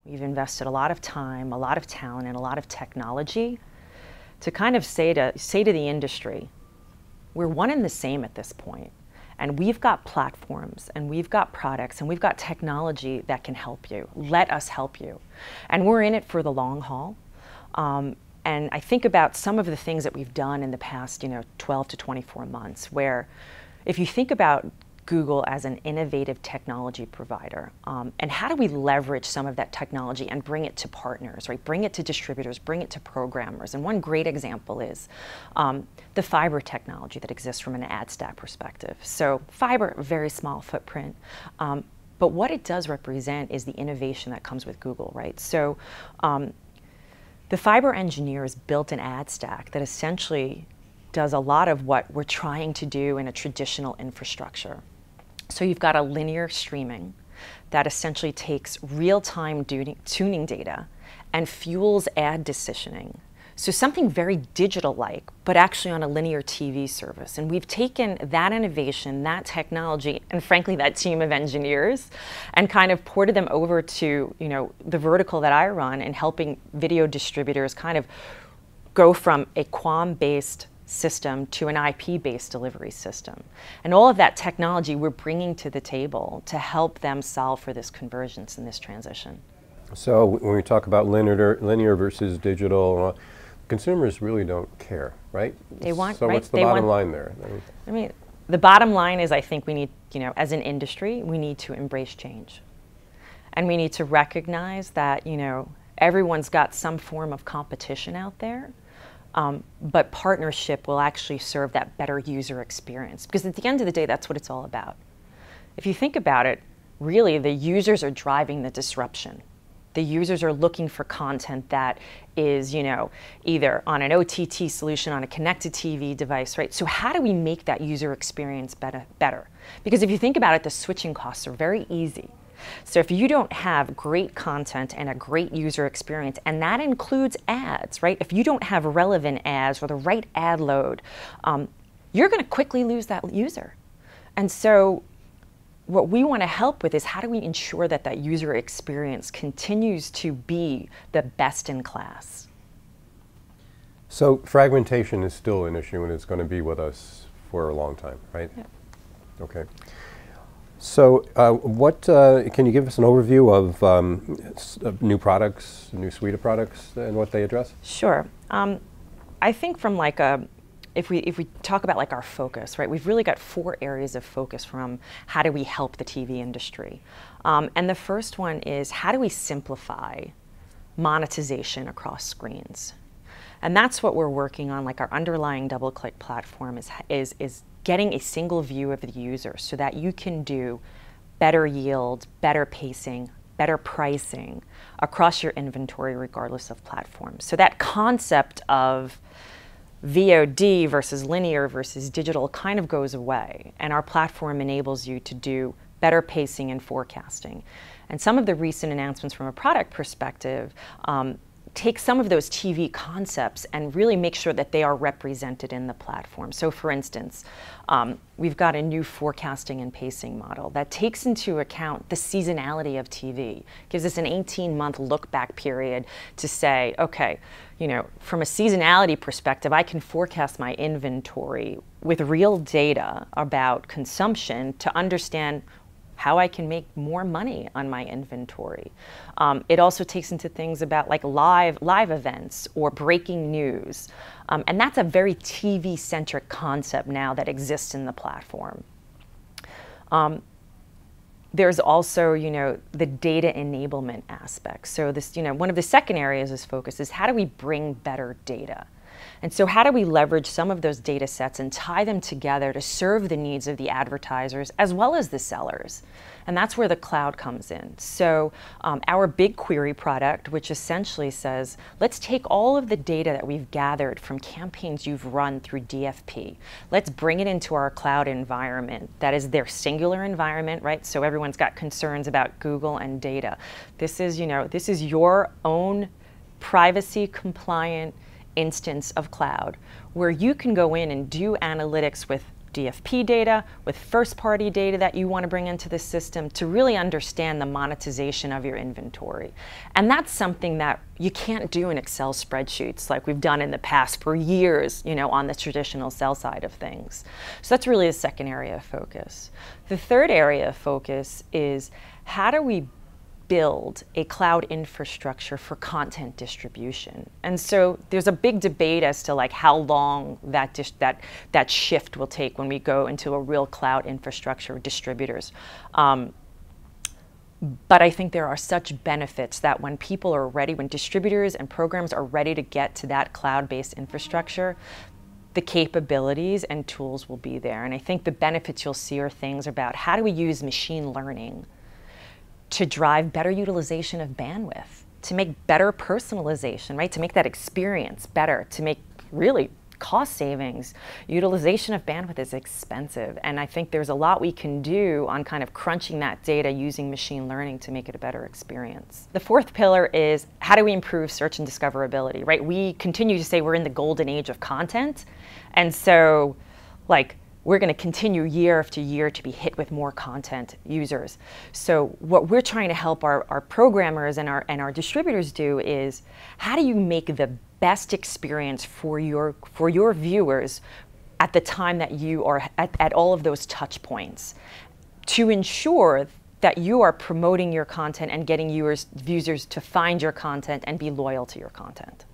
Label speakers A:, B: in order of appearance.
A: We've invested a lot of time, a lot of talent, and a lot of technology to kind of say to the industry, we're one and the same at this point. And we've got platforms, and we've got products, and we've got technology that can help you. Let us help you. And we're in it for the long haul. And I think about some of the things that we've done in the past, 12 to 24 months, where if you think about Google as an innovative technology provider, and how do we leverage some of that technology and bring it to partners, right? Bring it to distributors, bring it to programmers. And one great example is the fiber technology that exists from an ad stack perspective. So fiber, very small footprint, but what it does represent is the innovation that comes with Google, right? So the fiber engineers built an ad stack that essentially does a lot of what we're trying to do in a traditional infrastructure. So you've got a linear streaming that essentially takes real-time tuning data and fuels ad decisioning. So something very digital-like, but actually on a linear TV service. And we've taken that innovation, that technology, and frankly that team of engineers, and kind of ported them over to the vertical that I run in helping video distributors kind of go from a QAM-based system to an IP-based delivery system. And all of that technology we're bringing to the table to help them solve for this convergence and this transition.
B: So when we talk about linear versus digital, consumers really don't care, right?
A: They want,
B: so
A: right?
B: What's the bottom line there?
A: I mean, the bottom line is I think we need, as an industry, we need to embrace change. And we need to recognize that, everyone's got some form of competition out there. But partnership will actually serve that better user experience. Because at the end of the day, that's what it's all about. If you think about it, really, the users are driving the disruption. The users are looking for content that is, either on an OTT solution, on a connected TV device, right? So how do we make that user experience better? Because if you think about it, the switching costs are very easy. So if you don't have great content and a great user experience, and that includes ads, right? If you don't have relevant ads or the right ad load, you're going to quickly lose that user. And so what we want to help with is how do we ensure that that user experience continues to be the best in class?
B: So fragmentation is still an issue, and it's going to be with us for a long time, right?
A: Yeah.
B: Okay. So can you give us an overview of new products, new suite of products, and what they address?
A: Sure. I think from if we talk about our focus, right, we've really got 4 areas of focus from how do we help the TV industry. And the first one is how do we simplify monetization across screens? And that's what we're working on, our underlying DoubleClick platform is getting a single view of the user so that you can do better yield, better pacing, better pricing across your inventory regardless of platform. So that concept of VOD versus linear versus digital kind of goes away, and our platform enables you to do better pacing and forecasting. And some of the recent announcements from a product perspective take some of those TV concepts and really make sure that they are represented in the platform. So for instance, we've got a new forecasting and pacing model that takes into account the seasonality of TV, gives us an 18-month look-back period to say, okay, from a seasonality perspective, I can forecast my inventory with real data about consumption to understand how I can make more money on my inventory. It also takes into things about live events or breaking news. And that's a very TV-centric concept now that exists in the platform. There's also, the data enablement aspect. So this, one of the second areas of focus is how do we bring better data? And so how do we leverage some of those data sets and tie them together to serve the needs of the advertisers as well as the sellers? And that's where the cloud comes in. So our Bigquery product, which essentially says, let's take all of the data that we've gathered from campaigns you've run through DFP. Let's bring it into our cloud environment. That is their singular environment, right? So everyone's got concerns about Google and data. This is, this is your own privacy compliant instance of cloud where you can go in and do analytics with DFP data, with first-party data that you want to bring into the system to really understand the monetization of your inventory. And that's something that you can't do in Excel spreadsheets like we've done in the past for years, on the traditional sell side of things. So that's really the second area of focus. The third area of focus is how do we build a cloud infrastructure for content distribution. And so there's a big debate as to how long that shift will take when we go into a real cloud infrastructure of distributors. But I think there are such benefits that when people are ready, when distributors and programs are ready to get to that cloud-based infrastructure, the capabilities and tools will be there. And I think the benefits you'll see are things about how do we use machine learning to drive better utilization of bandwidth, to make better personalization, right? To make that experience better, to make really cost savings. Utilization of bandwidth is expensive, and I think there's a lot we can do on kind of crunching that data using machine learning to make it a better experience. The fourth pillar is how do we improve search and discoverability, right? We continue to say we're in the golden age of content, and so we're going to continue year after year to be hit with more content users. So what we're trying to help our programmers and our distributors do is how do you make the best experience for your viewers at the time that you are at all of those touch points to ensure that you are promoting your content and getting users to find your content and be loyal to your content.